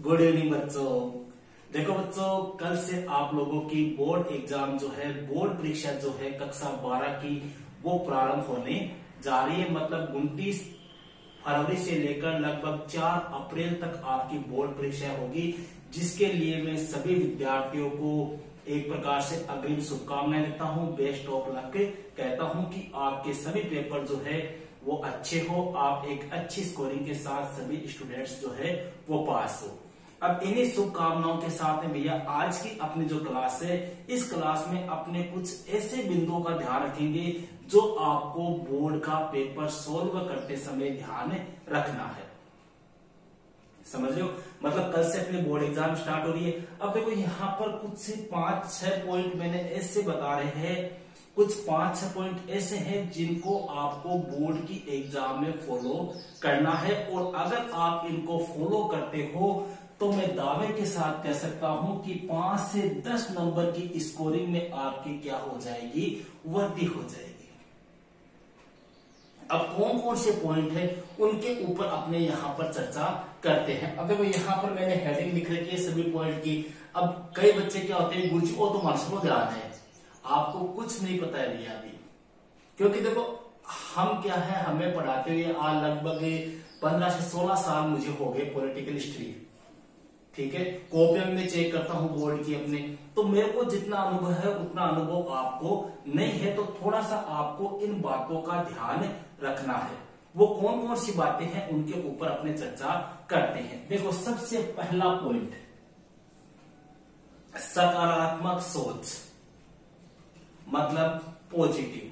Good evening बच्चों। देखो बच्चों, कल से आप लोगों की बोर्ड एग्जाम जो है, बोर्ड परीक्षा जो है कक्षा 12 की वो प्रारंभ होने जा रही है। मतलब 29 फरवरी से लेकर लगभग 4 अप्रैल तक आपकी बोर्ड परीक्षा होगी, जिसके लिए मैं सभी विद्यार्थियों को एक प्रकार से अग्रिम शुभकामनाएं देता हूं, बेस्ट ऑफ लक कहता हूं कि आपके सभी पेपर जो है वो अच्छे हो, आप एक अच्छी स्कोरिंग के साथ सभी स्टूडेंट्स जो है वो पास हो। अब इन्हीं शुभकामनाओं के साथ में भैया आज की अपनी जो क्लास है, इस क्लास में अपने कुछ ऐसे बिंदुओं का ध्यान रखेंगे जो आपको बोर्ड का पेपर सोल्व करते समय ध्यान रखना है। समझ रहे हो? मतलब कल से अपनी बोर्ड एग्जाम स्टार्ट हो रही है। अब देखो यहाँ पर कुछ से 5-6 पॉइंट मैंने ऐसे बता रहे हैं, कुछ 5-6 पॉइंट ऐसे हैं जिनको आपको बोर्ड की एग्जाम में फॉलो करना है, और अगर आप इनको फॉलो करते हो तो मैं दावे के साथ कह सकता हूं कि 5 से 10 नंबर की स्कोरिंग में आपकी क्या हो जाएगी, वृद्धि हो जाएगी। अब कौन कौन से पॉइंट है उनके ऊपर अपने यहाँ पर चर्चा करते हैं। अब देखो यहाँ पर मैंने हेडिंग लिख रखी है सभी पॉइंट की। अब कई बच्चे क्या होते हैं, गुरुजी को तो मार्क्स को ध्यान है, आपको कुछ नहीं पता है भैया अभी, क्योंकि देखो हम क्या है, हमें पढ़ाते हुए आज लगभग 15 से 16 साल मुझे हो गए पॉलिटिकल हिस्ट्री। ठीक है, कॉपियां में चेक करता हूं बोर्ड की अपने, तो मेरे को जितना अनुभव है उतना अनुभव आपको नहीं है, तो थोड़ा सा आपको इन बातों का ध्यान रखना है। वो कौन कौन सी बातें हैं उनके ऊपर अपने चर्चा करते हैं। देखो सबसे पहला पॉइंट, सकारात्मक सोच, मतलब पॉजिटिव।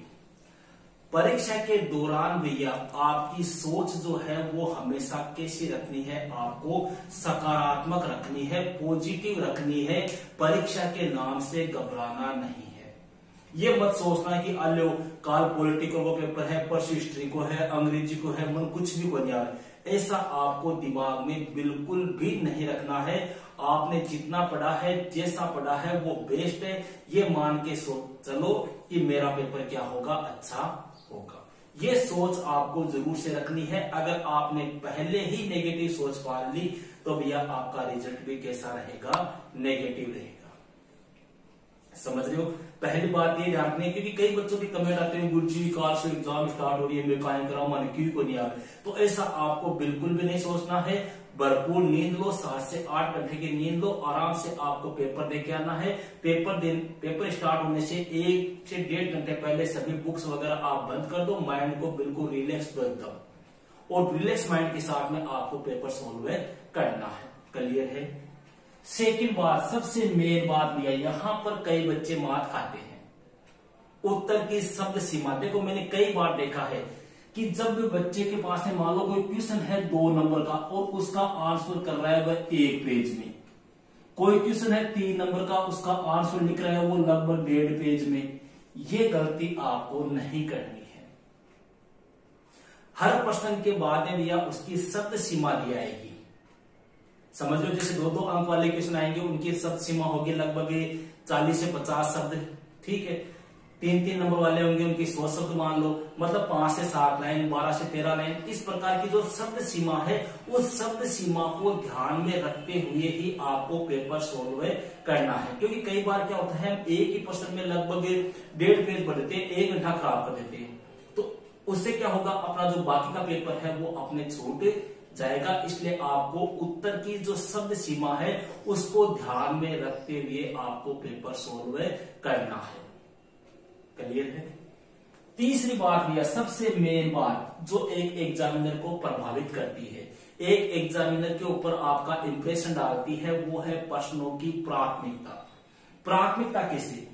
परीक्षा के दौरान भैया आपकी सोच जो है वो हमेशा कैसी रखनी है, आपको सकारात्मक रखनी है, पॉजिटिव रखनी है। परीक्षा के नाम से घबराना नहीं है। ये मत सोचना कि अलो काल पॉलिटिकल को पेपर है, परसों हिस्ट्री को है, अंग्रेजी को है, मन कुछ भी को नहीं आ रहा। ऐसा आपको दिमाग में बिल्कुल भी नहीं रखना है। आपने जितना पढ़ा है, जैसा पढ़ा है वो बेस्ट है, ये मान के चलो कि मेरा पेपर क्या होगा, अच्छा होगा। ये सोच आपको जरूर से रखनी है। अगर आपने पहले ही नेगेटिव सोच पाल ली तो भैया आपका रिजल्ट भी कैसा रहेगा, नेगेटिव रहेगा। समझ रहे हो? पहली बात ये ध्यान रखनी है, क्योंकि कई बच्चों के कमेंट आते हैं, गुरुजी कार से एग्जाम स्टार्ट हो रही है, मैं कायम कराऊं, मन क्यों को नहीं आ रहा। तो ऐसा आपको बिल्कुल भी नहीं सोचना है। भरपूर नींद लो, 7 से 8 घंटे की नींद लो, आराम से आपको पेपर दे के आना है। पेपर स्टार्ट होने से 1 से 1.5 घंटे पहले सभी बुक्स वगैरह आप बंद कर दो, माइंड को बिल्कुल रिलैक्स दो एकदम, और रिलैक्स माइंड के साथ में आपको पेपर सोल्व करना है। क्लियर है? सेकंड बात, सबसे मेन बात भैया, यहां पर कई बच्चे मात खाते हैं उत्तर की शब्द सीमा। देखो मैंने कई बार देखा है कि जब बच्चे के पास में मान लो कोई क्वेश्चन है 2 नंबर का और उसका आंसर कर रहा है वह 1 पेज में, कोई क्वेश्चन है 3 नंबर का, उसका आंसर लिख रहा है वो लगभग 1.5 पेज में। ये गलती आपको नहीं करनी है। हर प्रश्न के बाद में भैया उसकी शब्द सीमा दी आएगी। समझ लो, जैसे 2-2 अंक वाले क्वेश्चन आएंगे, उनकी शब्द सीमा होगी लगभग 40 से 50 शब्द। ठीक है, 3-3 नंबर वाले होंगे, उनकी 100 शब्द मान लो, मतलब 5 से 7 लाइन, 12 से 13 लाइन। इस प्रकार की जो शब्द सीमा है, उस शब्द सीमा को ध्यान में रखते हुए ही आपको पेपर सोल्व करना है। क्योंकि कई बार क्या होता है, हम एक ही प्रश्न में लगभग 1.5 पेज पढ़ देते हैं, 1 घंटा खराब कर देते हैं, तो उससे क्या होगा, अपना जो बाकी का पेपर है वो अपने छूट जाएगा। इसलिए आपको उत्तर की जो शब्द सीमा है उसको ध्यान में रखते हुए आपको पेपर सोल्व करना है। क्लियर है? तीसरी बात भैया, सबसे मेन बात जो एक एग्जामिनर को प्रभावित करती है, एक एग्जामिनर के ऊपर आपका इंप्रेशन डालती है, वो है प्रश्नों की प्राथमिकता। प्राथमिकता किसे?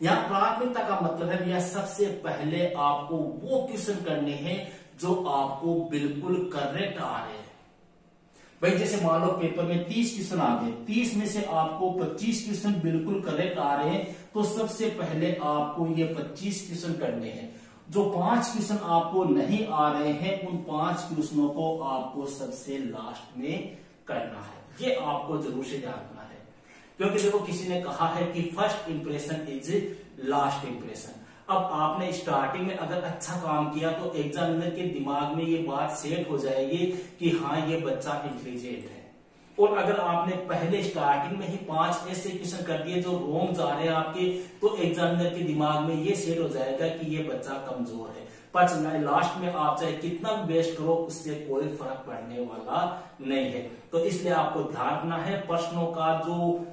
यहां प्राथमिकता का मतलब है भैया सबसे पहले आपको वो क्वेश्चन करने हैं जो आपको बिल्कुल करेक्ट आ रहे हैं। भाई जैसे मान लो पेपर में 30 क्वेश्चन आ गए, 30 में से आपको 25 क्वेश्चन बिल्कुल करेक्ट आ रहे हैं, तो सबसे पहले आपको ये 25 क्वेश्चन करने हैं। जो 5 क्वेश्चन आपको नहीं आ रहे हैं, उन 5 क्वेश्चनों को आपको सबसे लास्ट में करना है। ये आपको जरूर से ध्यान रखना है, क्योंकि देखो किसी ने कहा है कि first impression is last impression. अब आपने स्टार्टिंग में अगर अच्छा काम किया तो एग्जामिनर के दिमाग में ये बात सेट हो जाएगी कि हाँ ये बच्चा इंटेलिजेंट है। और अगर आपने पहले स्टार्टिंग में ही 5 ऐसे क्वेश्चन कर दिए जो रॉन्ग जा रहे हैं आपके, तो एग्जामिनर के दिमाग में ये सेट हो जाएगा कि ये बच्चा कमजोर है। पर लास्ट में आप चाहे कितना भी बेस्ट करो उससे कोई फर्क पड़ने वाला नहीं है। तो इसलिए आपको ध्यान रखना है, प्रश्नों का जो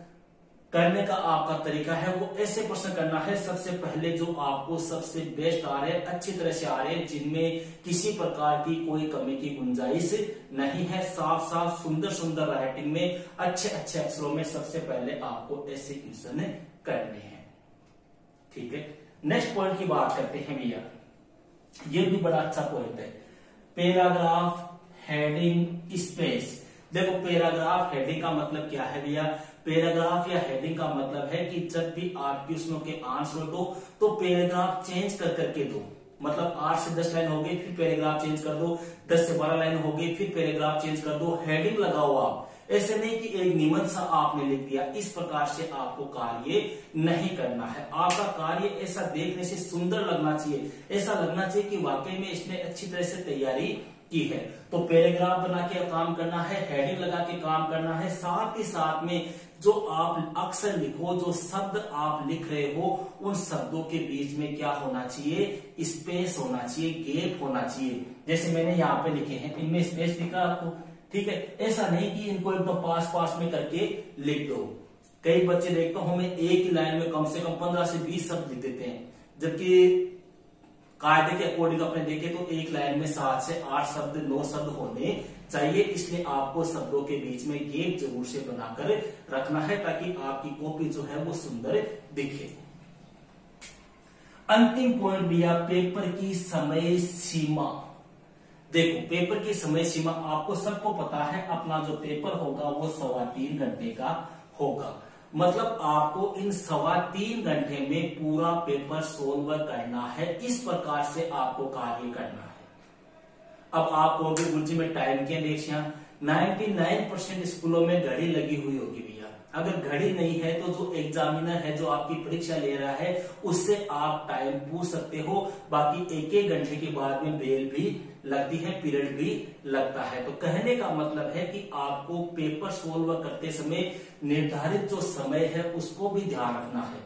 करने का आपका तरीका है वो ऐसे प्रश्न करना है। सबसे पहले जो आपको सबसे बेस्ट आ रहे हैं, अच्छी तरह से आ रहे हैं, जिनमें किसी प्रकार की कोई कमी की गुंजाइश नहीं है, साफ साफ सुंदर सुंदर राइटिंग में अच्छे अच्छे अक्षरों में सबसे पहले आपको ऐसे क्वेश्चन करने हैं। ठीक है, नेक्स्ट पॉइंट की बात करते हैं भैया। ये भी बड़ा अच्छा पॉइंट है, पैराग्राफ हेडिंग स्पेस। देखो पैराग्राफ हेडिंग का मतलब क्या है भैया? पैराग्राफ या हेडिंग का मतलब है कि जब भी आप क्वेश्चनों के आंसर दो तो पैराग्राफ चेंज कर करके दो। मतलब 8 से 10 लाइन हो गई फिर पैराग्राफ चेंज कर दो, 10 से 12 लाइन हो गई फिर पैराग्राफ चेंज कर दो, हेडिंग लगाओ आप। ऐसे नहीं कि एक निबंध सा आपने लिख दिया, इस प्रकार से आपको कार्य नहीं करना है। आपका कार्य ऐसा देखने से सुंदर लगना चाहिए, ऐसा लगना चाहिए कि वाकई में इसने अच्छी तरह से तैयारी की है। तो पैराग्राफ बना के काम करना है, हेडिंग लगा के काम करना है, साथ ही साथ में जो आप अक्षर लिखो, जो शब्द आप लिख रहे हो, उन शब्दों के बीच में क्या होना चाहिए? स्पेस होना चाहिए, गैप होना चाहिए। जैसे मैंने यहाँ पे लिखे हैं, इनमें स्पेस दिखा आपको? ठीक है, ऐसा नहीं कि इनको एकदम पास पास में करके लिख दो। कई बच्चे देखता हूं मैं एक ही लाइन में कम से कम 15 से 20 शब्द लिख देते हैं, जबकि कायदे के अकॉर्डिंग अपने देखे तो एक लाइन में 7 से 8 शब्द 9 शब्द होने चाहिए। इसलिए आपको शब्दों के बीच में गैप जरूर से बनाकर रखना है ताकि आपकी कॉपी जो है वो सुंदर दिखे। अंतिम पॉइंट भैया, पेपर की समय सीमा। देखो पेपर की समय सीमा आपको सबको पता है, अपना जो पेपर होगा वो 3.25 घंटे का होगा। मतलब आपको इन 3.25 घंटे में पूरा पेपर सोल्व करना है। इस प्रकार से आपको कार्य करना है। अब आप कहोगे गुरुजी में टाइम क्या देखिए, 99% स्कूलों में घड़ी लगी हुई होगी भैया। अगर घड़ी नहीं है तो जो एग्जामिनर है जो आपकी परीक्षा ले रहा है उससे आप टाइम पूछ सकते हो। बाकी एक घंटे के बाद में बेल भी लगती है, पीरियड भी लगता है। तो कहने का मतलब है कि आपको पेपर सोल्व करते समय निर्धारित जो समय है उसको भी ध्यान रखना है।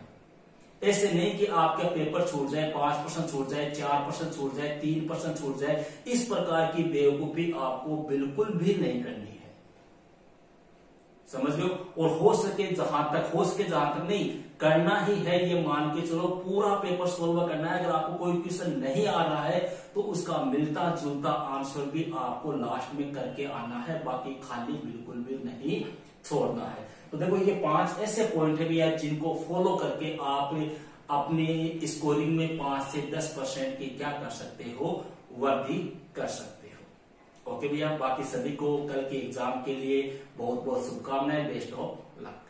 ऐसे नहीं कि आपका पेपर छूट जाए, 5% छूट जाए, 4% छूट जाए, 3% छूट जाए, इस प्रकार की बेवकूफी आपको बिल्कुल भी नहीं करनी है। समझ लो। और हो सके जहां तक नहीं करना ही है, ये मान के चलो पूरा पेपर सोल्व करना है। अगर आपको कोई क्वेश्चन नहीं आ रहा है तो उसका मिलता जुलता आंसर भी आपको लास्ट में करके आना है, बाकी खाली बिल्कुल भी नहीं छोड़ना है। तो देखो ये 5 ऐसे पॉइंट है भैया जिनको फॉलो करके आप अपनी स्कोरिंग में 5 से 10% की क्या कर सकते हो? वृद्धि कर सकते हो। ओके भैया, बाकी सभी को कल के एग्जाम के लिए बहुत बहुत शुभकामनाएं, बेस्ट ऑफ लक।